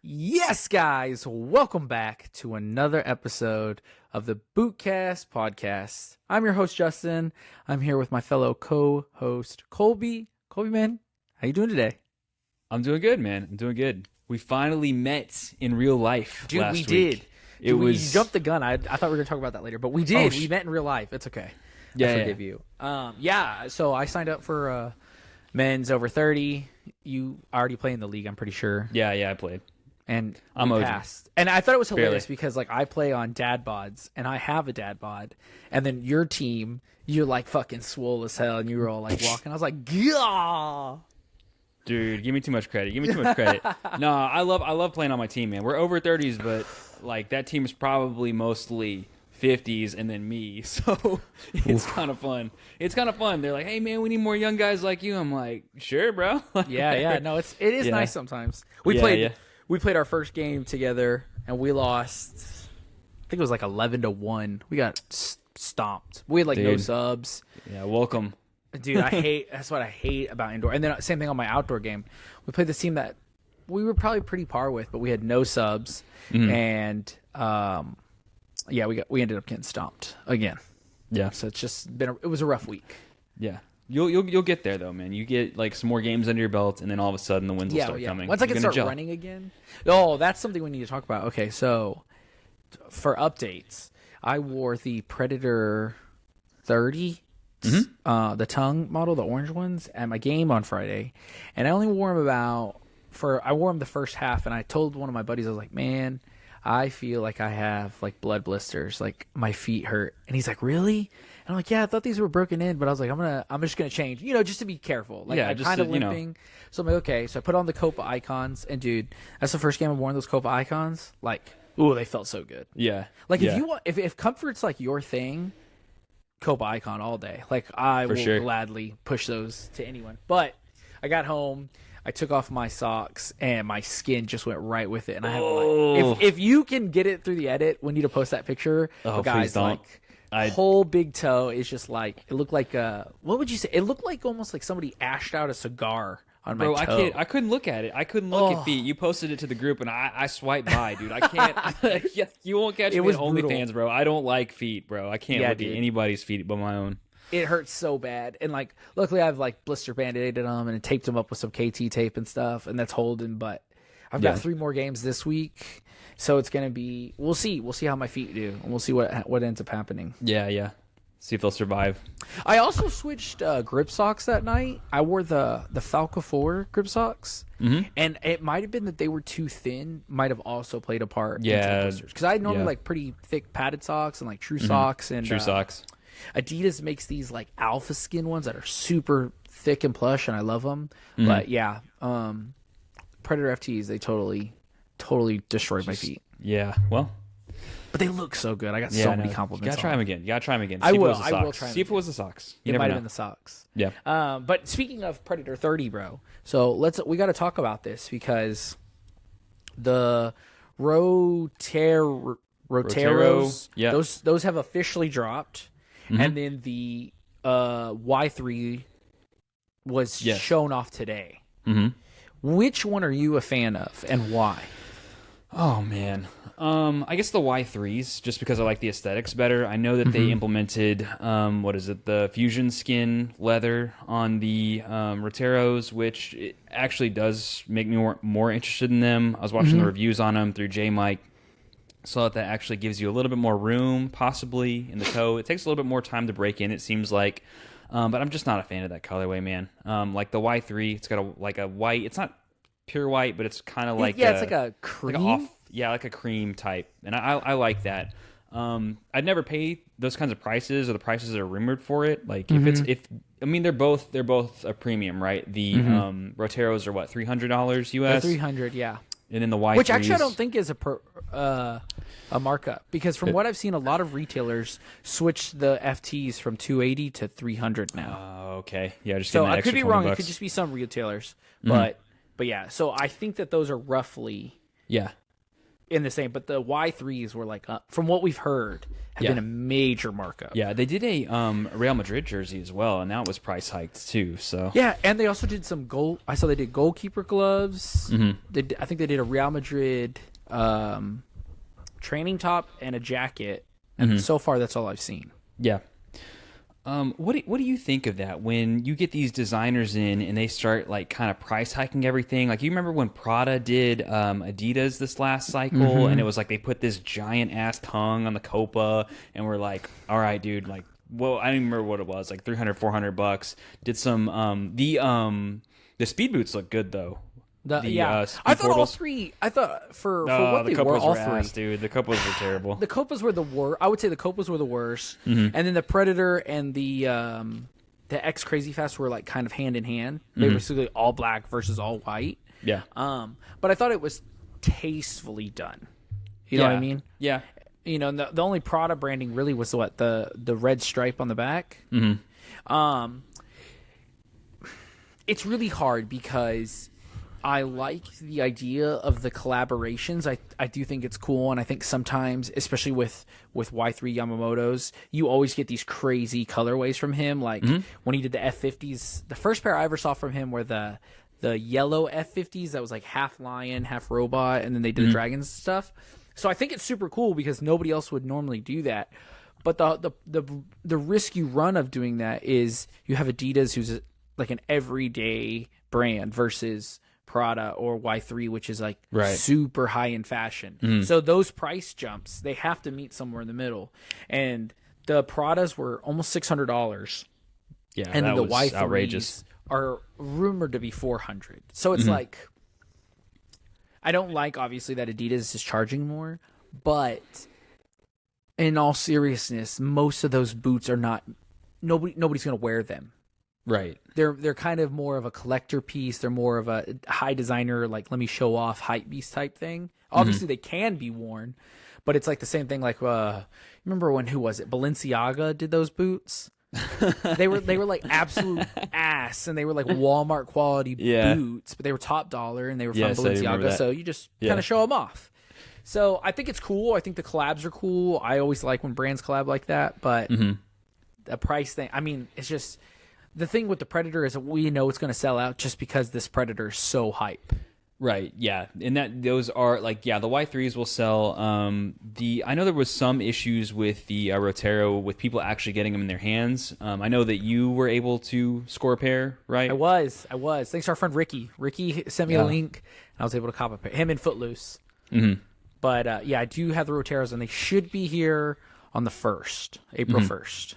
Yes, guys, welcome back to another episode of the Bootcast podcast. I'm your host, Justin. I'm here with my fellow co-host, Colby. Colby, man, how you doing today? I'm doing good, man. I'm doing good. We finally met in real life Dude, last we week. did. It We was jumped the gun. I thought we were going to talk about that later, but we did. We met in real life. It's okay. I forgive you. So I signed up for men's over 30. You already play in the league, I'm pretty sure. Yeah, I played. And I'm we OG. passed. And I thought it was hilarious Barely. because I play on dad bods and I have a dad bod. And then your team, you're fucking swole as hell and you were all walking. I was like, yeah. Dude, give me too much credit. No, I love playing on my team, man. We're over 30s, but that team is probably mostly 50s and then me. So it's kind of fun. They're like, "Hey man, we need more young guys like you." I'm like, "Sure, bro." Yeah. No, it is nice sometimes. We played our first game together and we lost. I think it was 11-1. We got stomped. We had no subs. Yeah, welcome. Dude, that's what I hate about indoor. And then same thing on my outdoor game. We played this team that we were probably pretty par with, but we had no subs. And we ended up getting stomped again. Yeah. So it's just it was a rough week. Yeah. You'll get there though, man. You get some more games under your belt, and then all of a sudden the wins will start coming. Once I can start running again. Oh, that's something we need to talk about. Okay, so for updates, I wore the Predator 30, the tongue model, the orange ones, at my game on Friday, and I only wore them I wore them the first half, and I told one of my buddies, I was like, man, I feel like I have blood blisters, my feet hurt, and he's like, really? And I'm like, yeah, I thought these were broken in, but I was like, I'm just gonna change, just to be careful. I'm kind of limping. So I'm like, okay. So I put on the Copa Icons, and dude, that's the first game I've worn those Copa Icons. Ooh, they felt so good. Yeah. If you want, if comfort's your thing, Copa Icon all day. I will gladly push those to anyone. But I got home, I took off my socks, and my skin just went right with it. And I have if you can get it through the edit, we need to post that picture. Oh, guys, please don't. Whole big toe is just it looked like what would you say? It looked almost like somebody ashed out a cigar on my toe. I couldn't look at it. I couldn't look at feet. You posted it to the group, and I swiped by, dude. I can't. You won't catch me on OnlyFans, bro. I don't like feet, bro. I can't look at anybody's feet but my own. It hurts so bad, and luckily I've blister band-aided them and taped them up with some KT tape and stuff, and that's holding. But I've got 3 more games this week, so it's gonna be. We'll see how my feet do, and we'll see what ends up happening. Yeah. See if they'll survive. I also switched grip socks that night. I wore the Falca 4 grip socks, and it might have been that they were too thin. Might have also played a part. Yeah, because I normally like pretty thick padded socks and True Socks and True Socks. Adidas makes these alpha skin ones that are super thick and plush, and I love them. But yeah, Predator FTs, they totally destroyed my feet. Yeah, well, but they look so good. I got so many compliments. You gotta try them again. I will try them. See if it was the socks. It might have been the socks. Yeah. But speaking of Predator 30, bro, so we got to talk about this because the Roteros, those have officially dropped. And then the Y3 was shown off today. Which one are you a fan of, and why? Oh man, I guess the Y3s, just because I like the aesthetics better. I know that they implemented the fusion skin leather on the Roteiros, which it actually does make me more interested in them. I was watching the reviews on them through J Mike. So that actually gives you a little bit more room, possibly, in the toe. It takes a little bit more time to break in, it seems like. But I'm just not a fan of that colorway, man. The Y3, it's got a white. It's not pure white, but it's kind of like it's like a cream. Like a cream type, and I like that. I'd never pay those kinds of prices, or the prices that are rumored for it. They're both a premium, right? The Roteiros are what, $300 US? They're $300, yeah. And then the Y3s, which actually I don't think is a markup, because from what I've seen, a lot of retailers switch the FTs from $280 to $300 now. Okay, yeah. Just so I could be wrong. $20. It could just be some retailers, but yeah. So I think that those are roughly in the same, but the Y3s were like, from what we've heard, have been a major markup. Yeah, they did a Real Madrid jersey as well, and that was price hiked too. So yeah, and they also did some goal. I saw they did goalkeeper gloves. Mm-hmm. I think they did a Real Madrid training top and a jacket, and so far that's all I've seen. Yeah. What do you think of that when you get these designers in and they start like kind of price hiking everything? Like, you remember when Prada did Adidas this last cycle, and it was like they put this giant ass tongue on the Copa, and we're like, all right, dude, like, well, I don't even remember what it was, like $300-$400. Did some the speed boots look good though. I thought all three. I thought for what they were, all three. Ass, dude. The Copas were terrible. The Copas were the worst. I would say the Copas were the worst, and then the Predator and the X Crazy Fast were like kind of hand in hand. They were basically all black versus all white. Yeah. But I thought it was tastefully done. You know what I mean? Yeah. You know, the only Prada branding really was what the red stripe on the back. It's really hard because I like the idea of the collaborations. I do think it's cool, and I think sometimes, especially with Y3 Yamamoto's, you always get these crazy colorways from him. Like when he did the F50s, the first pair I ever saw from him were the yellow F50s that was like half lion, half robot, and then they did the dragons and stuff. So I think it's super cool because nobody else would normally do that. But the risk you run of doing that is you have Adidas, who's like an everyday brand, versus Prada or Y3, which is like super high in fashion. So those price jumps, they have to meet somewhere in the middle. And the Pradas were almost $600. Yeah, and that then the was Y3s outrageous. Are rumored to be $400. So it's like, I don't like obviously that Adidas is charging more, but in all seriousness, most of those boots are not. Nobody's going to wear them. Right. They're kind of more of a collector piece. They're more of a high designer, like, let me show off hype beast type thing. Obviously, they can be worn, but it's like the same thing. Like, remember when, who was it? Balenciaga did those boots. they were like absolute ass, and they were like Walmart quality boots, but they were top dollar and they were from Balenciaga. So you just kind of show them off. So I think it's cool. I think the collabs are cool. I always like when brands collab like that, but the price thing, I mean, it's just. The thing with the Predator is that we know it's going to sell out just because this Predator is so hype. Right, yeah. And those are like, yeah, the Y3s will sell. I know there was some issues with the Roteiro with people actually getting them in their hands. I know that you were able to score a pair, right? I was. Thanks to our friend Ricky. Ricky sent me a link, and I was able to cop a pair. Him and Footloose. But I do have the Roteiros, and they should be here on the 1st, April 1st.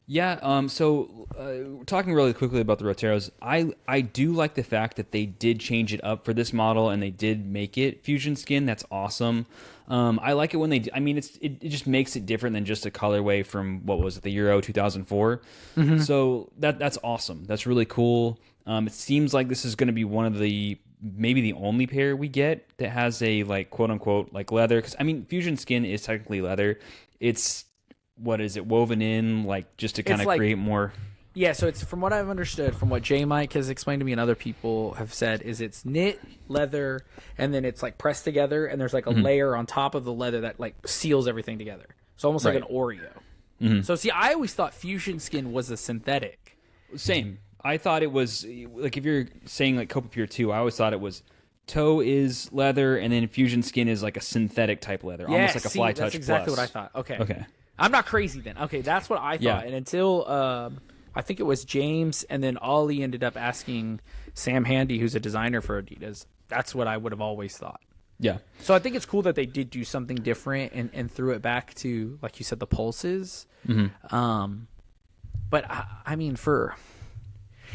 Yeah, so talking really quickly about the Roteiros, I do like the fact that they did change it up for this model and they did make it fusion skin. That's awesome. I like it when they. I mean, it just makes it different than just a colorway from what was it, the Euro 2004. So that's awesome. That's really cool. It seems like this is going to be one of the maybe the only pair we get that has a like quote unquote like leather. Because I mean, fusion skin is technically leather. It's what is it woven in like just to kind of create more. Yeah, so it's from what I've understood, from what J Mike has explained to me and other people have said, is it's knit leather and then it's like pressed together and there's like a layer on top of the leather that like seals everything together. So almost like an Oreo. So see, I always thought fusion skin was a synthetic. Same. I thought it was like if you're saying like Copa Pure 2, I always thought it was toe is leather and then fusion skin is like a synthetic type leather, almost like a Fly Touch that's exactly Plus. what I thought. Okay. I'm not crazy then. Okay, that's what I thought. Yeah. And until I think it was James and then Ollie ended up asking Sam Handy, who's a designer for Adidas. That's what I would have always thought. Yeah. So I think it's cool that they did do something different and threw it back to, like you said, the pulses. But I mean,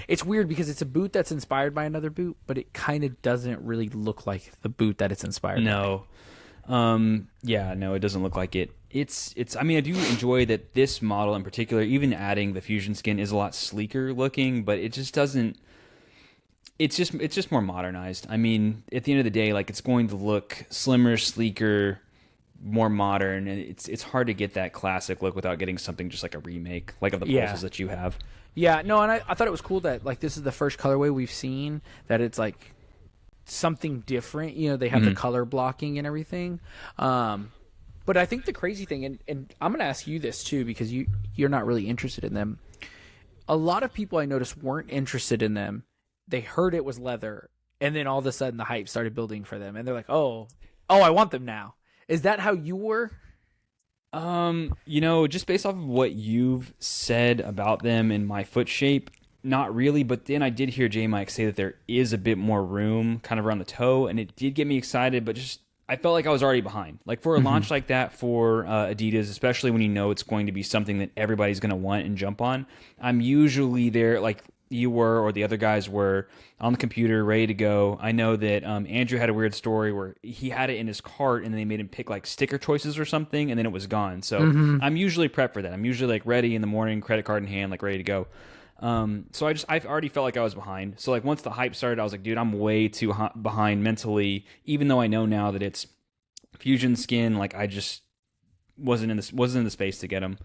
it's weird because it's a boot that's inspired by another boot, but it kind of doesn't really look like the boot that it's inspired by. No, it doesn't look like it. It's. I mean, I do enjoy that this model in particular, even adding the fusion skin, is a lot sleeker looking, but it just doesn't. It's just more modernized. I mean, at the end of the day, like it's going to look slimmer, sleeker, more modern, and it's hard to get that classic look without getting something just like a remake, like of the pulses that you have. Yeah, no, and I thought it was cool that like this is the first colorway we've seen that it's like something different. You know, they have the color blocking and everything. But I think the crazy thing, and I'm going to ask you this too, because you're not really interested in them. A lot of people I noticed weren't interested in them. They heard it was leather, and then all of a sudden the hype started building for them, and they're like, oh, I want them now. Is that how you were? You know, just based off of what you've said about them and my foot shape, not really. But then I did hear J Mike say that there is a bit more room kind of around the toe, and it did get me excited, but just I felt like I was already behind. Like for a launch like that for Adidas, especially when you know it's going to be something that everybody's going to want and jump on, I'm usually there like you were or the other guys were on the computer ready to go. I know that Andrew had a weird story where he had it in his cart and they made him pick like sticker choices or something, and then it was gone. So I'm usually prepped for that. I'm usually like ready in the morning, credit card in hand, like ready to go. So I already felt like I was behind. So like once the hype started, I was like, dude, I'm way too behind mentally. Even though I know now that it's Fusion skin, like I just wasn't in the space to get them.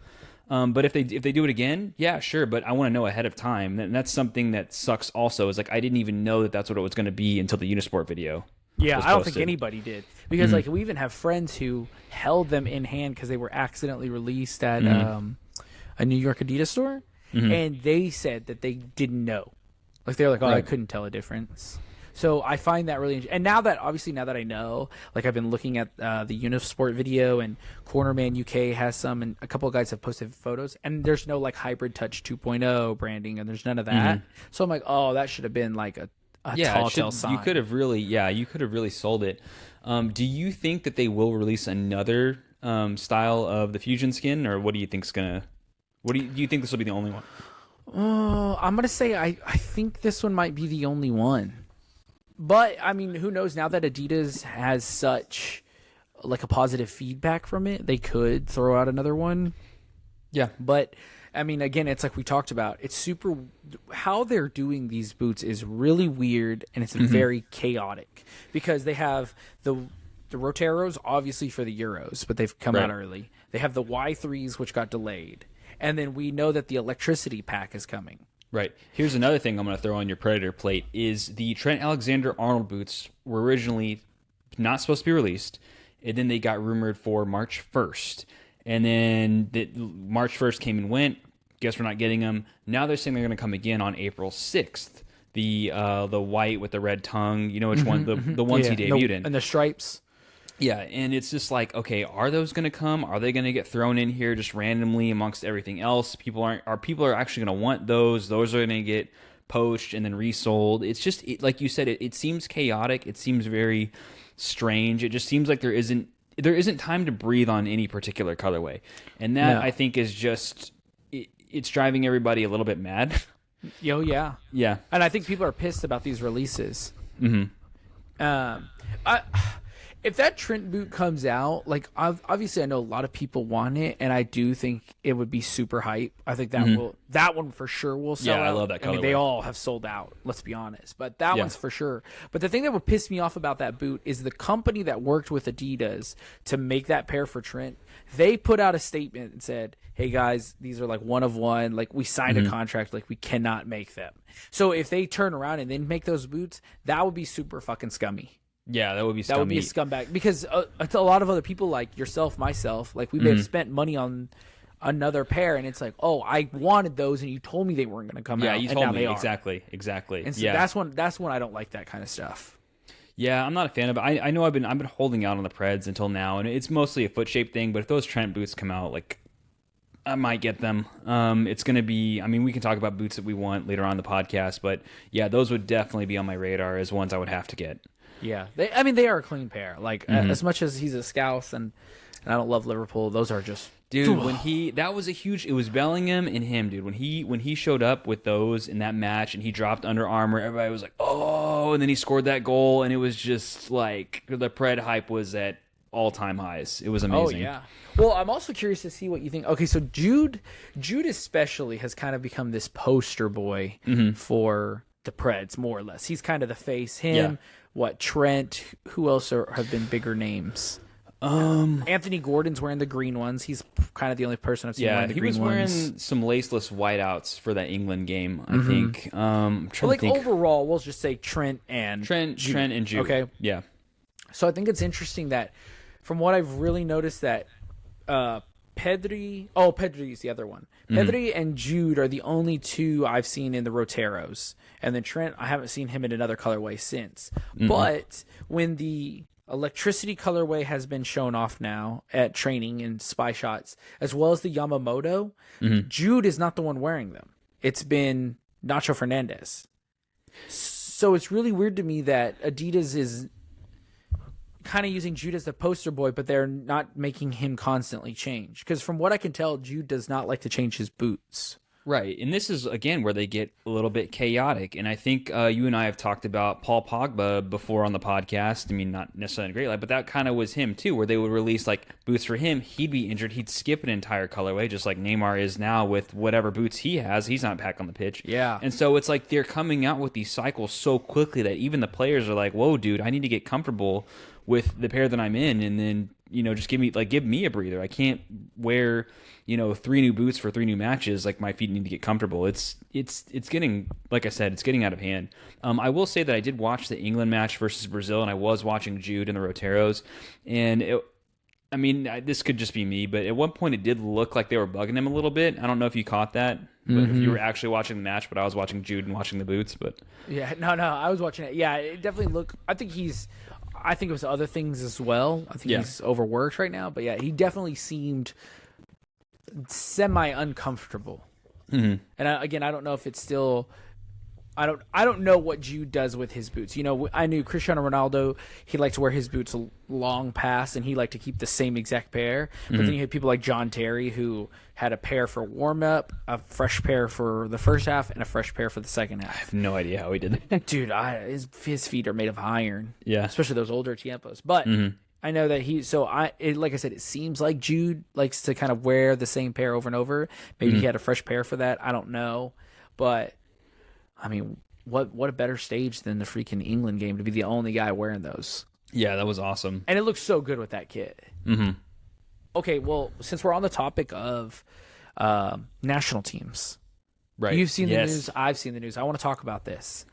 But if they do it again, yeah, sure. But I want to know ahead of time, and that's something that sucks. Also, is like I didn't even know that that's what it was going to be until the Unisport video. Yeah, I don't think anybody did, because like we even have friends who held them in hand because they were accidentally released at a New York Adidas store. And they said that they didn't know. Like, they were like, oh, I couldn't tell a difference. So I find that really interesting. And now that I know, like, I've been looking at the Unisport video, and Cornerman UK has some, and a couple of guys have posted photos, and there's no, like, Hybrid Touch 2.0 branding, and there's none of that. So I'm like, oh, that should have been, like, a tall tale sign. You could have really sold it. Do you think that they will release another style of the Fusion skin, or what do you think's going to... do you think this will be the only one? I'm gonna say I think this one might be the only one, but I mean, who knows? Now that Adidas has such like a positive feedback from it, they could throw out another one. Yeah, but I mean, again, it's like we talked about. It's super. How they're doing these boots is really weird, and it's very chaotic because they have the Roteiros obviously for the Euros, but they've come out early. They have the Y3s, which got delayed. And then we know that the electricity pack is coming. Right. Here's another thing I'm going to throw on your Predator plate is the Trent Alexander-Arnold boots were originally not supposed to be released, and then they got rumored for March 1st. And then March 1st came and went. Guess we're not getting them. Now they're saying they're going to come again on April 6th. The white with the red tongue. You know which one? The ones he debuted in. And the stripes. Yeah, and it's just like, okay, are those going to come? Are they going to get thrown in here just randomly amongst everything else? People are actually going to want those. Those are going to get poached and then resold. It's just like you said. It seems chaotic. It seems very strange. It just seems like there isn't time to breathe on any particular colorway, and that I think is just it's driving everybody a little bit mad. Yo, yeah, yeah, and I think people are pissed about these releases. If that Trent boot comes out, like obviously I know a lot of people want it, and I do think it would be super hype. I think that one for sure will sell out. I love that colorway. I mean, they all have sold out, let's be honest. But that one's for sure. But the thing that would piss me off about that boot is the company that worked with Adidas to make that pair for Trent, they put out a statement and said, hey guys, these are like one of one. Like, we signed a contract, like we cannot make them. So if they turn around and then make those boots, that would be super fucking scummy. Yeah, that would be scummy. That would be a scumbag, because a lot of other people like yourself, myself, like we may have spent money on another pair, and it's like, oh, I wanted those, and you told me they weren't going to come out. Yeah, you told me exactly. And so that's when I don't like that kind of stuff. Yeah, I'm not a fan of it. I know I've been holding out on the Preds until now, and it's mostly a foot shape thing. But if those Trent boots come out, like, I might get them. It's going to be, I mean, we can talk about boots that we want later on in the podcast, but yeah, those would definitely be on my radar as ones I would have to get. Yeah, they are a clean pair. Like, as much as he's a Scouse and I don't love Liverpool, those are just... Dude, that was a huge... It was Bellingham and him, dude. When he showed up with those in that match and he dropped Under Armour, everybody was like, oh, and then he scored that goal, and it was just like, the Pred hype was at all-time highs. It was amazing. Oh, yeah. Well, I'm also curious to see what you think. Okay, so Jude especially has kind of become this poster boy for the Preds, more or less. He's kind of the face. Him... Yeah. What, Trent? Who else have been bigger names? Anthony Gordon's wearing the green ones. He's kind of the only person I've seen wearing the green ones. He was wearing some laceless whiteouts for that England game, I think. Overall, we'll just say Trent and Jude. Okay. Yeah. So I think it's interesting that from what I've really noticed that Pedri's the other one. Pedri and Jude are the only two I've seen in the Roteiros. And then Trent, I haven't seen him in another colorway since. But when the electricity colorway has been shown off now at training and spy shots, as well as the Yamamoto, Jude is not the one wearing them. It's been Nacho Fernandez. So it's really weird to me that Adidas is kind of using Jude as the poster boy, but they're not making him constantly change. Because from what I can tell, Jude does not like to change his boots. Right, and this is, again, where they get a little bit chaotic. And I think you and I have talked about Paul Pogba before on the podcast. I mean, not necessarily in a great light, but that kind of was him, too, where they would release, like, boots for him. He'd be injured. He'd skip an entire colorway, just like Neymar is now with whatever boots he has. He's not back on the pitch. Yeah. And so it's like they're coming out with these cycles so quickly that even the players are like, whoa, dude, I need to get comfortable with the pair that I'm in, and then, just give me a breather. I can't wear, 3 new boots for 3 new matches. Like, my feet need to get comfortable. It's getting, like I said, it's getting out of hand. I will say that I did watch the England match versus Brazil, and I was watching Jude and the Roteiros, and this could just be me, but at one point it did look like they were bugging him a little bit. I don't know if you caught that, but if you were actually watching the match, but I was watching Jude and watching the boots. But yeah, no, I was watching it. Yeah, it definitely looked. I think it was other things as well. I think he's overworked right now, but yeah, he definitely seemed semi uncomfortable. And I don't know if it's still. I don't know what Jude does with his boots. I knew Cristiano Ronaldo, he liked to wear his boots long past, and he liked to keep the same exact pair. But then you had people like John Terry, who had a pair for warm-up, a fresh pair for the first half, and a fresh pair for the second half. I have no idea how he did that. Dude, his feet are made of iron. Yeah. Especially those older Tiempos. But I know that like I said, it seems like Jude likes to kind of wear the same pair over and over. Maybe he had a fresh pair for that. I don't know. But I mean, what a better stage than the freaking England game to be the only guy wearing those. Yeah, that was awesome. And it looks so good with that kit. Okay, well, since we're on the topic of national teams. Right. You've seen the news. I've seen the news. I want to talk about this.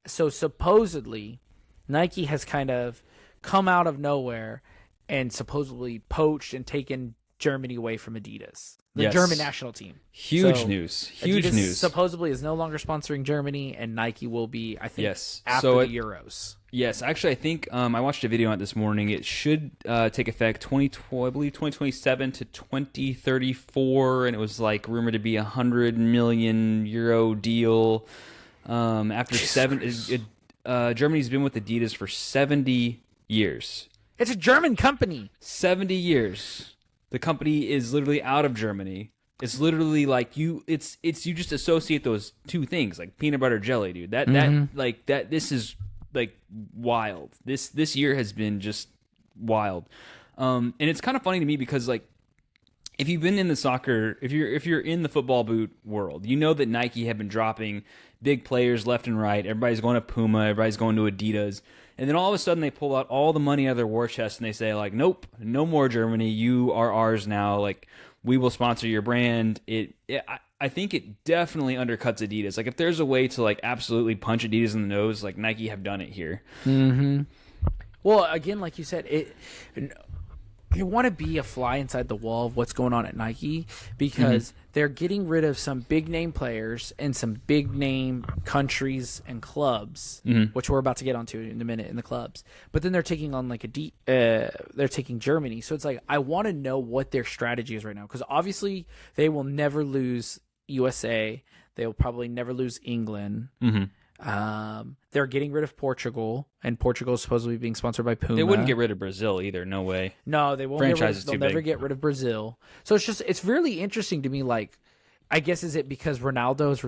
So supposedly, Nike has kind of come out of nowhere and supposedly poached and taken Germany away from Adidas. The German national team. Huge news. Adidas News. Supposedly is no longer sponsoring Germany, and Nike will be, I think, after the Euros. Yes, actually, I think I watched a video on it this morning. It should take effect 2027 to 2034, and it was like rumored to be a €100 million deal. Germany's been with Adidas for 70 years. It's a German company. 70 years. The company is literally out of Germany. It's literally like you just associate those two things, like peanut butter jelly, dude. This is like wild. This year has been just wild. And it's kind of funny to me because, like, if you've been in the soccer, if you're in the football boot world, you know that Nike have been dropping big players left and right. Everybody's going to Puma, everybody's going to Adidas. And then all of a sudden they pull out all the money out of their war chest and they say, like, nope, no more Germany. You are ours now. Like, we will sponsor your brand. I think it definitely undercuts Adidas. Like, if there's a way to, like, absolutely punch Adidas in the nose, like, Nike have done it here. Well, again, like you said, you want to be a fly inside the wall of what's going on at Nike because they're getting rid of some big name players and some big name countries and clubs, which we're about to get onto in a minute in the clubs. But then they're taking on like they're taking Germany. So it's like, I want to know what their strategy is right now, because obviously they will never lose USA. They will probably never lose England. They're getting rid of Portugal, and Portugal is supposedly being sponsored by Puma. They wouldn't get rid of Brazil either. No way. No, they won't. They'll never get rid of Brazil. So it's really interesting to me. Like, I guess, is it because Ronaldo is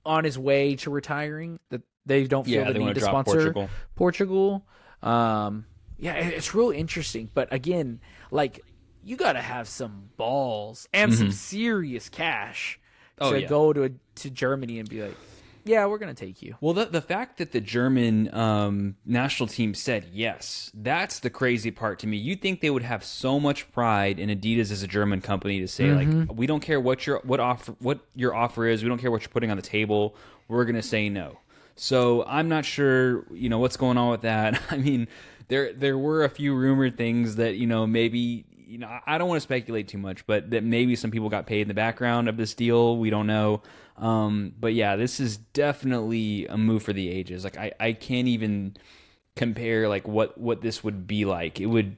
on his way to retiring that they don't feel the need to sponsor Portugal? It's real interesting. But again, like, you got to have some balls and some serious cash to go to Germany and be like, yeah, we're going to take you. Well, the fact that the German national team said yes, that's the crazy part to me. You'd think they would have so much pride in Adidas as a German company to say, like, we don't care what your offer is. We don't care what you're putting on the table. We're going to say no. So I'm not sure, what's going on with that. I mean, there were a few rumored things that, maybe, I don't want to speculate too much, but that maybe some people got paid in the background of this deal. We don't know. But yeah, this is definitely a move for the ages. Like I can't even compare like what this would be like. It would.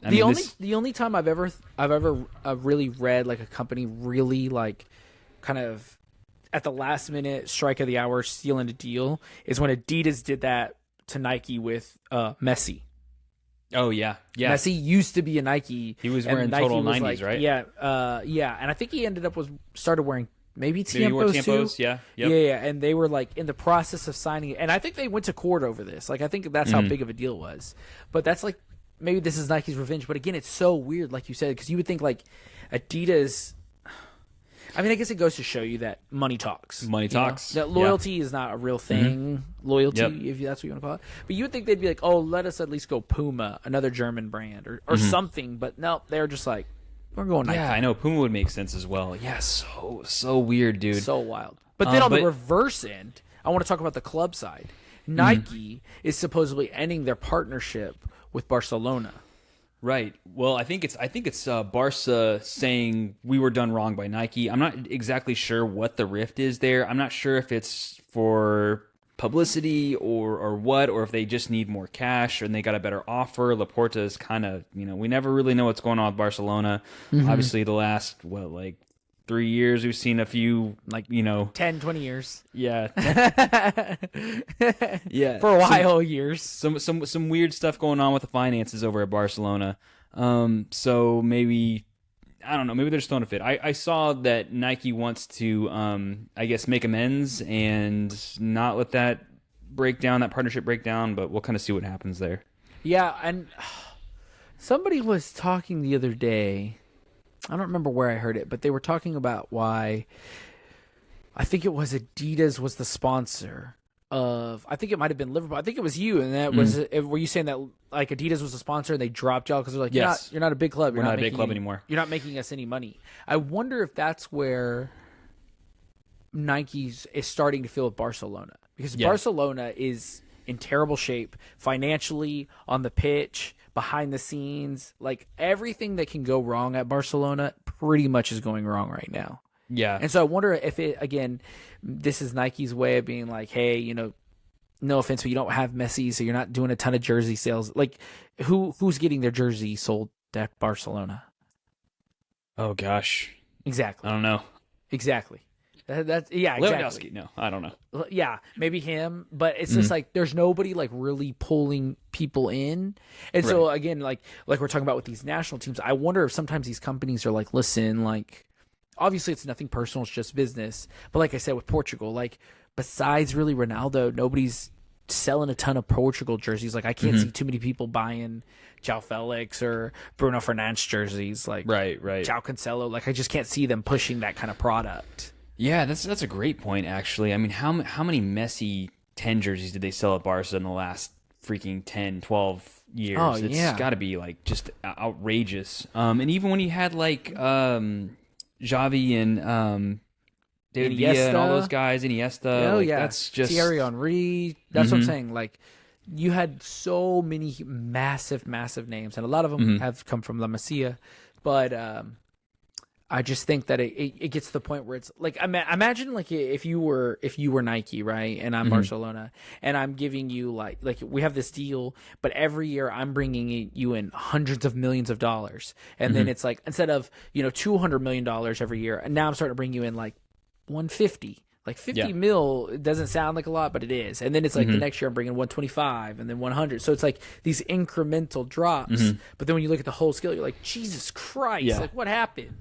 The only time I've ever really read like a company really like kind of at the last minute strike of the hour stealing a deal is when Adidas did that to Nike with Messi. Oh yeah. Messi used to be a Nike. He was wearing total 90s, like, right? Yeah, and I think he ended up started wearing maybe Tiempos too. Yeah, yeah, and they were like in the process of signing it, and I think they went to court over this. Like I think that's how big of a deal it was. But that's like maybe this is Nike's revenge. But again, it's so weird, like you said, because you would think like Adidas. I mean, I guess it goes to show you that money talks. Money talks. That loyalty is not a real thing. Loyalty, if that's what you want to call it. But you would think they'd be like, oh, let us at least go Puma, another German brand, or something. But no, they're just like, we're going Nike. Yeah, I know. Puma would make sense as well. Yeah, so weird, dude. So wild. But then on the reverse end, I want to talk about the club side. Nike is supposedly ending their partnership with Barcelona. Right. Well, I think it's Barca saying we were done wrong by Nike. I'm not exactly sure what the rift is there. I'm not sure if it's for publicity or what, or if they just need more cash and they got a better offer. Laporta is kind of, we never really know what's going on with Barcelona. Obviously, the last 3 years we've seen a few 10, 20 years. Yeah. Yeah. For a while, years. Some weird stuff going on with the finances over at Barcelona. So maybe, I don't know, maybe they're just throwing a fit. I saw that Nike wants to, I guess, make amends and not let that partnership break down, but we'll kind of see what happens there. Yeah, and somebody was talking the other day, I don't remember where I heard it, but they were talking about why, I think it was Adidas was the sponsor of, I think it might have been Liverpool. I think it was you, and that was, were you saying that like Adidas was a sponsor and they dropped y'all because they're like, yes. you're not a big club. We're not a big club anymore. You're not making us any money. I wonder if that's where Nike's is starting to feel with Barcelona, because Barcelona is in terrible shape financially, on the pitch, behind the scenes. Like everything that can go wrong at Barcelona pretty much is going wrong right now. Yeah. And so I wonder if this is Nike's way of being like, hey, no offense, but you don't have Messi, so you're not doing a ton of jersey sales. Like who's getting their jersey sold at Barcelona? Oh gosh. Exactly. I don't know. Exactly. That's exactly. Lewandowski. No, I don't know. Yeah, maybe him, but it's just like there's nobody like really pulling people in. And so again, like we're talking about with these national teams, I wonder if sometimes these companies are like, listen, like obviously it's nothing personal, it's just business. But like I said with Portugal, like besides really Ronaldo, nobody's selling a ton of Portugal jerseys. Like I can't see too many people buying João Felix or Bruno Fernandes jerseys. Like right. João Cancelo. Like I just can't see them pushing that kind of product. Yeah, that's a great point, actually. I mean, how many Messi 10 jerseys did they sell at Barca in the last freaking 10, 12 years? Oh, it's got to be, like, just outrageous. And even when you had, like, Xavi and David Villa and all those guys, Iniesta. Oh, like, yeah. That's just... Thierry Henry. That's what I'm saying. Like, you had so many massive, massive names, and a lot of them have come from La Masia. But... I just think that it gets to the point where it's like imagine like if you were Nike, right, and I'm Barcelona, and I'm giving you like we have this deal, but every year I'm bringing you in hundreds of millions of dollars, and then it's like instead of $200 million every year, and now I'm starting to bring you in like 150. Like 50 mil, it doesn't sound like a lot, but it is. And then it's like the next year I'm bringing 125 and then 100. So it's like these incremental drops. But then when you look at the whole scale, you're like, Jesus Christ, like what happened?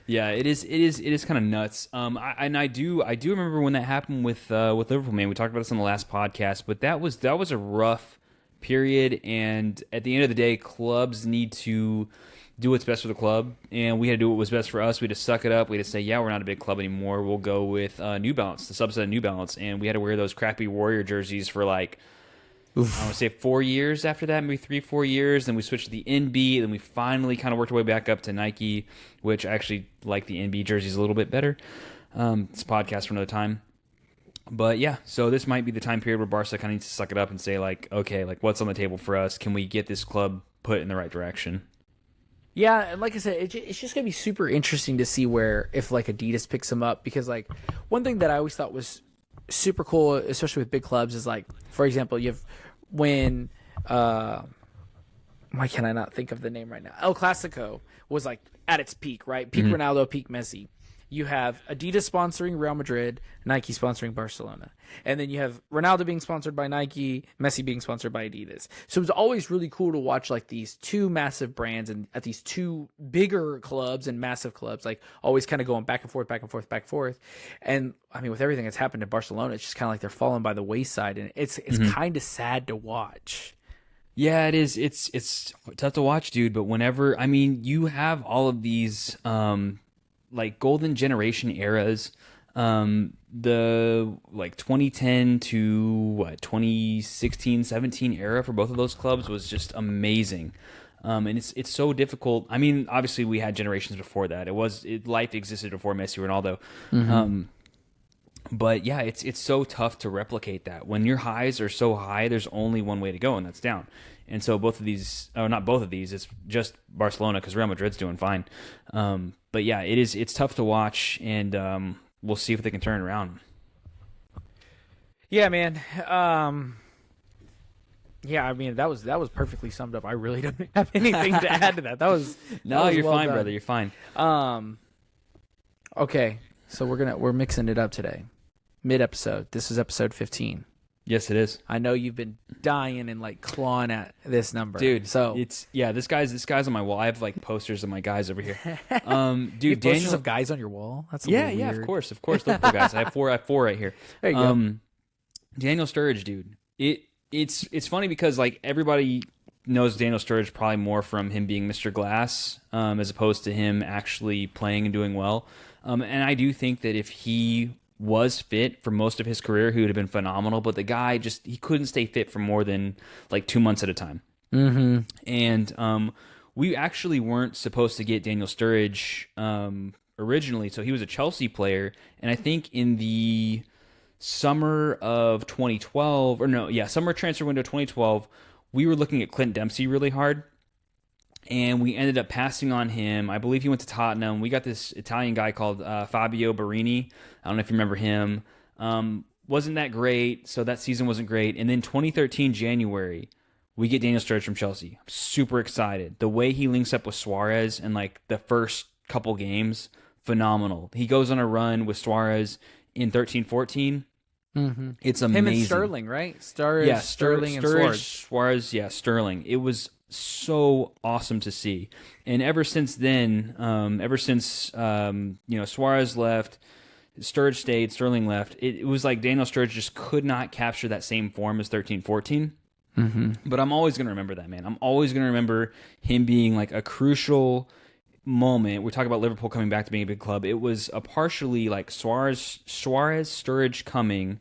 Yeah, it is kind of nuts. I do remember when that happened with Liverpool, man. We talked about this on the last podcast, but that was a rough period. And at the end of the day, clubs need to do what's best for the club, and we had to do what was best for us. We had to suck it up. We had to say, yeah, we're not a big club anymore. We'll go with New Balance, the subset of New Balance, and we had to wear those crappy Warrior jerseys for like, I want to say 4 years after that, maybe 3-4 years. Then we switched to the NB. Then we finally kind of worked our way back up to Nike, which I actually like the NB jerseys a little bit better. It's a podcast for another time. But yeah, so this might be the time period where Barca kind of needs to suck it up and say like, okay, like what's on the table for us? Can we get this club put in the right direction? Yeah, and like I said, it's just gonna be super interesting to see where if like Adidas picks them up, because like one thing that I always thought was super cool, especially with big clubs, is like, for example, you have when why can I not think of the name right now? El Clasico was like at its peak, right? Peak Ronaldo, peak Messi. You have Adidas sponsoring Real Madrid, Nike sponsoring Barcelona. And then you have Ronaldo being sponsored by Nike, Messi being sponsored by Adidas. So it was always really cool to watch like these two massive brands and at these two bigger clubs and massive clubs, like always kind of going back and forth, back and forth, back and forth. And I mean, with everything that's happened in Barcelona, it's just kind of like they're falling by the wayside, and it's kind of sad to watch. Yeah, it is. It's tough to watch, dude. But whenever, I mean, you have all of these like golden generation eras, the like 2010 to what 2016, 17 era for both of those clubs was just amazing. And it's so difficult. I mean, obviously we had generations before that. Life existed before Messi, Ronaldo. But yeah, it's so tough to replicate that. When your highs are so high, there's only one way to go, and that's down. And so both of these, or not both of these, it's just Barcelona because Real Madrid's doing fine. But yeah, it's tough to watch, and we'll see if they can turn it around. Yeah, man. Yeah, I mean that was perfectly summed up. I really don't have anything to add to that. That was you're well fine, done. brother. You're fine. Okay, so we're mixing it up today. Mid episode. This is episode 15. Yes, it is. I know you've been dying and like clawing at this number, dude. So it's this guy's on my wall. I have like posters of my guys over here. Dude, you have posters of guys on your wall. That's yeah, weird. of course, Liverpool guys. I have four right here. There you go. Daniel Sturridge, dude. It's funny because like everybody knows Daniel Sturridge probably more from him being Mr. Glass, as opposed to him actually playing and doing well. And I do think that if he was fit for most of his career, he would have been phenomenal. But the guy he couldn't stay fit for more than like 2 months at a time. Mm-hmm. And we actually weren't supposed to get Daniel Sturridge originally. So he was a Chelsea player, and I think in the summer of 2012, summer transfer window 2012, we were looking at Clint Dempsey really hard. And we ended up passing on him. I believe he went to Tottenham. We got this Italian guy called Fabio Barini. I don't know if you remember him. Wasn't that great, so that season wasn't great. And then 2013 January, we get Daniel Sturridge from Chelsea. I'm super excited. The way he links up with Suarez in like the first couple games, phenomenal. He goes on a run with Suarez in 13-14. Mm-hmm. It's amazing. Him and Sterling, right? Sterling and Suarez, yeah, Sterling. It was so awesome to see. And ever since then, Suarez left, Sturridge stayed, Sterling left, it was like Daniel Sturridge just could not capture that same form as 13-14. Mm-hmm. But I'm always going to remember that, man. I'm always going to remember him being like a crucial moment. We're talking about Liverpool coming back to being a big club. It was a partially like Suarez, Sturridge coming,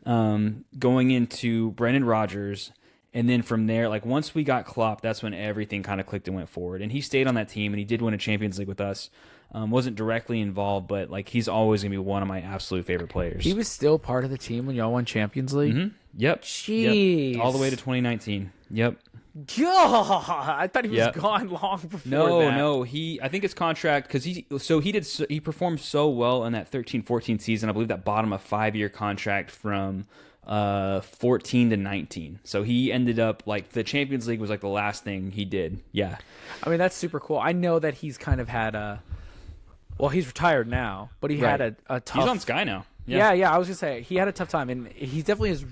going into Brendan Rodgers. And then from there, like once we got Klopp, that's when everything kind of clicked and went forward. And he stayed on that team, and he did win a Champions League with us. Wasn't directly involved, but like he's always gonna be one of my absolute favorite players. He was still part of the team when y'all won Champions League. Mm-hmm. Yep. Jeez. Yep. All the way to 2019. Yep. God, I thought he was gone long before that. No. I think his contract, because he performed so well in that 13-14 season. I believe that bottom a 5-year contract from 14 to 19. So he ended up like the Champions League was like the last thing he did. Yeah. I mean, that's super cool. I know that he's kind of had he's retired now, but he had a tough. He's on Sky now. Yeah. I was gonna say he had a tough time, and he definitely is.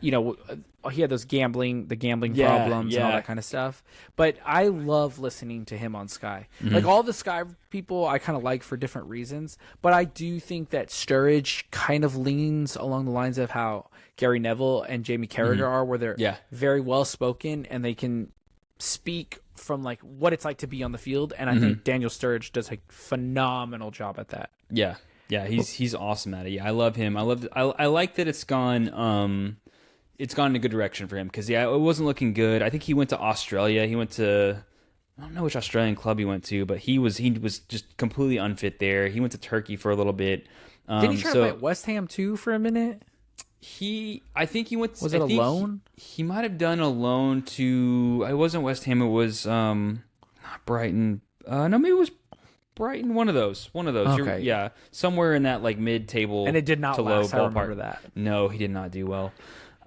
He had those gambling problems and all that kind of stuff. But I love listening to him on Sky. Mm-hmm. Like all the Sky people, I kind of like for different reasons. But I do think that Sturridge kind of leans along the lines of how Gary Neville and Jamie Carragher are, where they're very well spoken and they can speak from like what it's like to be on the field, and I think Daniel Sturridge does a phenomenal job at that. Yeah, he's awesome at it. Yeah, I love him. I like that it's gone in a good direction for him, because it wasn't looking good. I think he went to Australia. He went to, I don't know which Australian club he went to, but he was just completely unfit there. He went to Turkey for a little bit. Didn't he try to play at West Ham too for a minute? I think he went. Was it a loan? He might have done a loan to. It wasn't West Ham. It was not Brighton. No, maybe it was Brighton. One of those. Okay. Yeah, somewhere in that like mid-table. And it did not to low last. I remember that. No, he did not do well.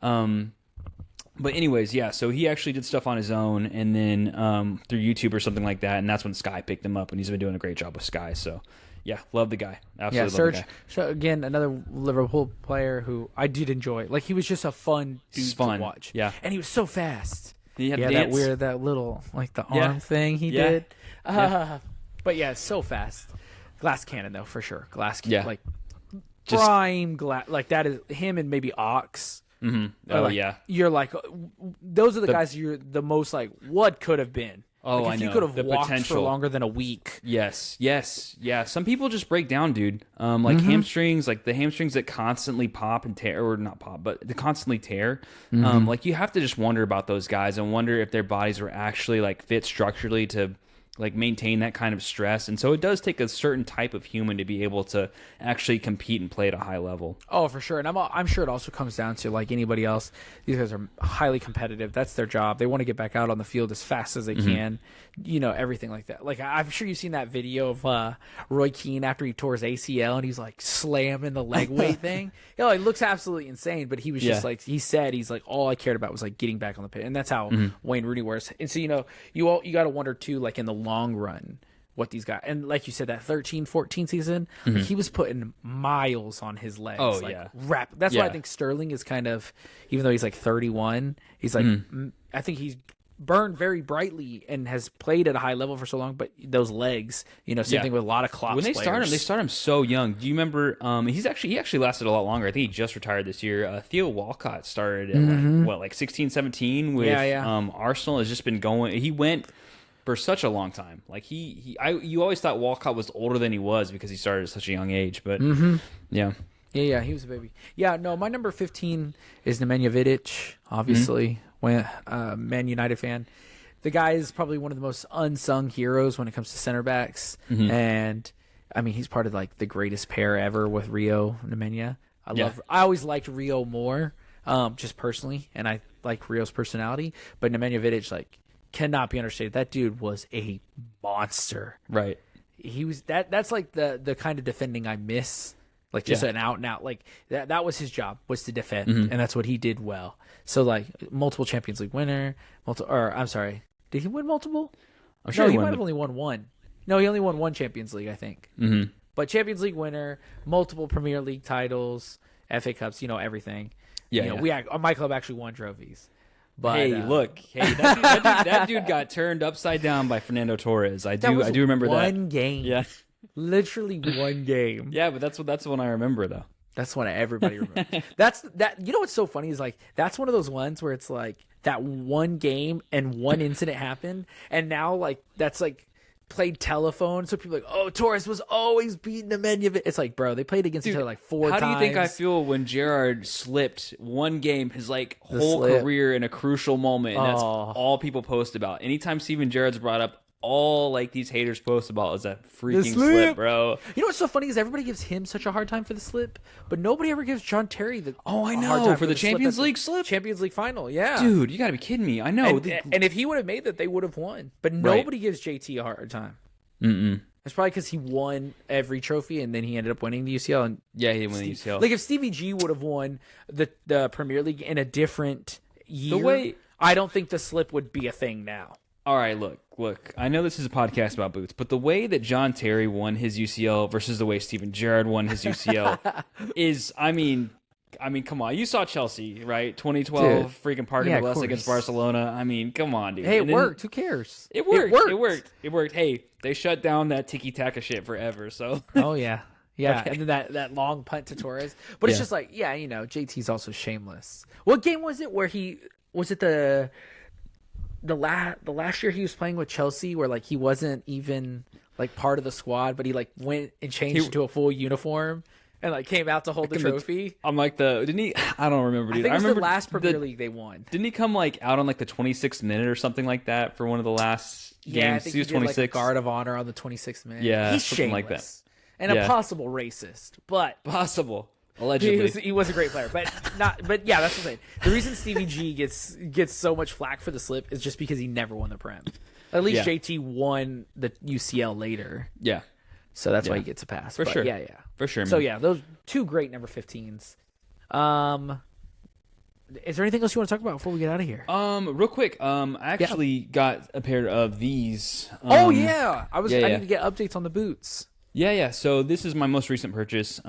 But anyways, yeah. So he actually did stuff on his own, and then through YouTube or something like that, and that's when Sky picked him up, and he's been doing a great job with Sky. So. Yeah, love the guy. Absolutely love the guy. So again, another Liverpool player who I did enjoy. Like, he was just a fun dude to watch. Yeah. And he was so fast. He had that little, like, the arm thing he did. But yeah, so fast. Glass cannon, though, for sure. Glass cannon. Like, prime glass. Like, that is him and maybe Ox. Mm-hmm. Oh, like, yeah. You're like, those are the guys you're the most like, what could have been? Oh, like, if I know. you could have walked potential. for longer than a week. Yes. Yeah. Some people just break down, dude. Like hamstrings, like the hamstrings that constantly pop and tear, or not pop, but they constantly tear. Like, you have to just wonder about those guys and wonder if their bodies were actually like fit structurally to like maintain that kind of stress. And so it does take a certain type of human to be able to actually compete and play at a high level. Oh, for sure. And I'm sure it also comes down to, like anybody else, these guys are highly competitive. That's their job. They want to get back out on the field as fast as they can, everything like that. Like, I'm sure you've seen that video of Roy Keane after he tore his ACL and he's like slamming the leg weight thing. It looks absolutely insane, but he was just like, he's like, all I cared about was like getting back on the pit. And that's how Wayne Rooney was. And so, you got to wonder too, like in the long run, what these guys, and like you said, that 13-14 season, like, he was putting miles on his legs. Oh, like, that's why I think Sterling is kind of, even though he's like 31, he's like, I think he's burned very brightly and has played at a high level for so long, but those legs, same thing with a lot of Klopp's when they players. start him so young. Do you remember, he actually lasted a lot longer. I think he just retired this year. Theo Walcott started at like 16, 17 with Arsenal. Has just been going, he went for such a long time. Like, you always thought Walcott was older than he was because he started at such a young age, but yeah, he was a baby. Yeah, no, my number 15 is Nemanja Vidic, obviously. When Man United fan, the guy is probably one of the most unsung heroes when it comes to center backs, and I mean, he's part of like the greatest pair ever with Rio and Nemanja. I always liked Rio more, just personally, and I like Rio's personality, but Nemanja Vidic like cannot be understated. That dude was a monster. Right. He was that's like the kind of defending I miss. Like, just an out and out, like that was his job, was to defend, and that's what he did well. So like, multiple Champions League winner, I'm sorry, did he win multiple? I'm sure he might have only won one. No, he only won one Champions League, I think. But Champions League winner, multiple Premier League titles, FA Cups, everything. My club actually won trophies. But, that dude got turned upside down by Fernando Torres. I do remember that one game. Yeah. Literally one game. Yeah, but that's the one I remember though. That's one everybody remembers. That's that. You know what's so funny is like that's one of those ones where it's like that one game and one incident happened, and now like that's like played telephone. So people are like, oh, Torres was always beating Nemanja. It's like, bro, they played against each other like 4 times. How do you think I feel when Gerrard slipped one game, his like whole career in a crucial moment? And that's all people post about. Anytime Steven Gerrard's brought up, all like these haters post about is that freaking slip, bro. You know what's so funny is everybody gives him such a hard time for the slip, but nobody ever gives John Terry the I know hard time for the Champions League slip. Champions League final, yeah, dude, you got to be kidding me. I know, and if he would have made that, they would have won. But nobody gives JT a hard time. It's probably because he won every trophy and then he ended up winning the UCL. And yeah, he won the UCL. Like if Stevie G would have won the Premier League in a different year, I don't think the slip would be a thing now. All right, look. I know this is a podcast about boots, but the way that John Terry won his UCL versus the way Steven Gerrard won his UCL is, I mean, come on. You saw Chelsea, right? 2012 freaking Park in the West against Barcelona. I mean, come on, dude. Hey, it worked. Who cares? It worked. Hey, they shut down that tiki-taka shit forever, so. Oh, yeah. Yeah, okay. And then that long punt to Torres. But it's just like, JT's also shameless. What game was it where was it the the last year he was playing with Chelsea, where like he wasn't even like part of the squad, but he like went and changed into a full uniform and like came out to hold the trophy. I'm like didn't he? I don't remember. I think it was the last Premier League they won. Didn't he come like out on like the 26th minute or something like that for one of the last games? Yeah, I think he was did, 26. like, a guard of honor on the 26th minute. Yeah, he's something shameless like that. and a possible racist, but possible. Allegedly, he was a great player, but not. But yeah, that's what I'm saying. The reason Stevie G gets so much flack for the slip is just because he never won the Prem. At least JT won the UCL later. Yeah, so that's why he gets a pass for sure. Yeah, for sure. So man. yeah, those two great number 15s. Is there anything else you want to talk about before we get out of here? Real quick. I actually got a pair of these. Oh yeah, I need to get updates on the boots. Yeah. So this is my most recent purchase.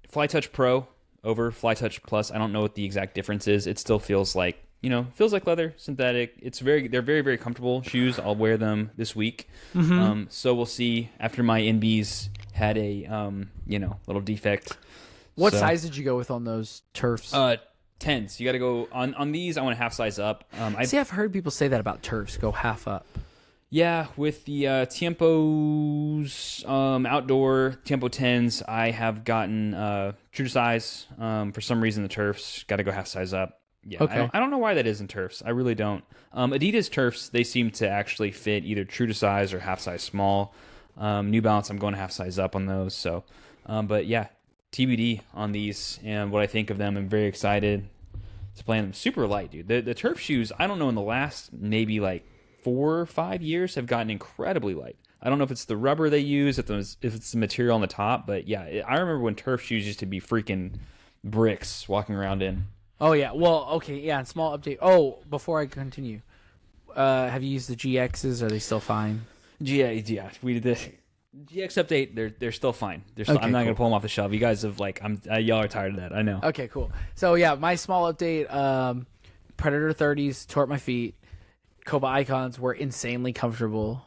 Fly Touch Pro over Fly Touch Plus. I don't know what the exact difference is. It still feels like leather, synthetic. They're very, very comfortable shoes. I'll wear them this week. Mm-hmm. So we'll see after my NBs had a little defect. What size did you go with on those turfs? 10s. You got to go on these. I want a half size up. I've heard people say that about turfs. Go half up. Yeah, with the Tiempos outdoor Tiempo 10s, I have gotten true to size. For some reason, the turfs got to go half size up. Yeah, okay. I don't know why that is in turfs. I really don't. Adidas turfs, they seem to actually fit either true to size or half size small. New Balance, I'm going half size up on those. So, but yeah, TBD on these and what I think of them. I'm very excited to play them. Super light, dude. The turf shoes, I don't know, in the last maybe like 4 or 5 years have gotten incredibly light. I don't know if it's the rubber they use, if it's the material on the top, but yeah, I remember when turf shoes used to be freaking bricks walking around in. Oh yeah, well, okay, yeah. And small update. Oh, before I continue, have you used the GXs? Are they still fine? Yeah, we did this. GX update. They're still fine. I'm not gonna pull them off the shelf. You guys have y'all are tired of that. I know. Okay, cool. So yeah, my small update. Predator 30s tore up my feet. Koba Icons were insanely comfortable.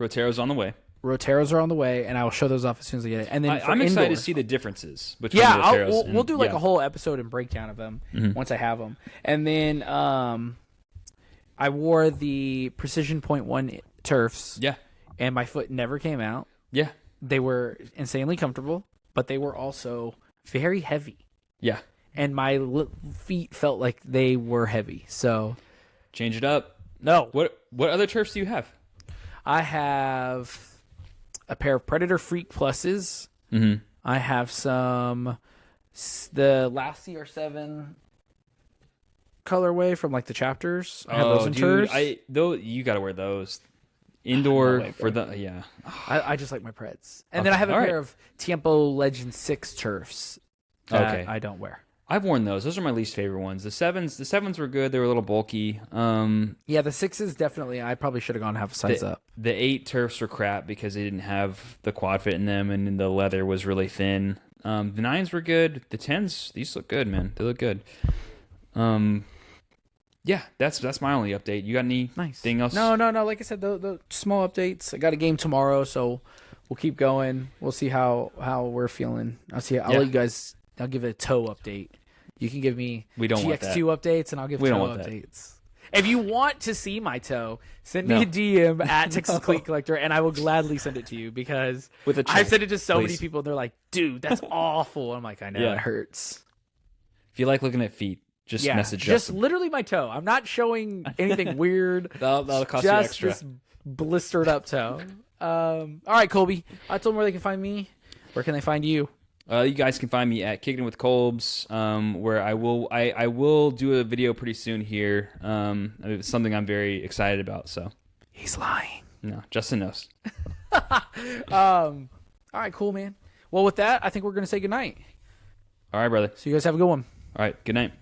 Rotero's on the way. Roteros are on the way, and I will show those off as soon as I get it. And then I'm excited to see the differences between the Roteros. We'll do a whole episode and breakdown of them once I have them. And then I wore the Precision Point 1 turfs. Yeah. And my foot never came out. Yeah. They were insanely comfortable, but they were also very heavy. Yeah. And my feet felt like they were heavy. So change it up. No. What other turfs do you have? I have a pair of Predator Freak Pluses. Mm-hmm. I have the last CR7 colorway from like the chapters. I have those in turfs. You got to wear those. Indoor for the I just like my Preds. And then I have a pair of Tiempo Legend 6 turfs that I don't wear. I've worn those. Those are my least favorite ones. The sevens were good. They were a little bulky. Yeah, the 6s definitely. I probably should have gone half a size up. The 8 turfs were crap because they didn't have the quad fit in them, and the leather was really thin. The 9s were good. The 10s, these look good, man. They look good. Yeah, that's my only update. You got anything else? No. Like I said, the small updates. I got a game tomorrow, so we'll keep going. We'll see how we're feeling. I'll let you guys. I'll give it a toe update. You can give me GX2 updates, and I'll give toe updates. If you want to see my toe, send me a DM at Texas Cleat Collector, and I will gladly send it to you because I've sent it to so many people, and they're like, dude, that's awful. I'm like, I know, it hurts. If you like looking at feet, just message just Justin. Literally my toe. I'm not showing anything weird. That'll cost you extra. Just this blistered up toe. All right, Colby. I told them where they can find me. Where can they find you? You guys can find me at Kicking with Colbs, where I will do a video pretty soon here. It's something I'm very excited about. So he's lying. No, Justin knows. All right, cool, man. Well, with that, I think we're gonna say goodnight. All right, brother. So you guys have a good one. All right, good night.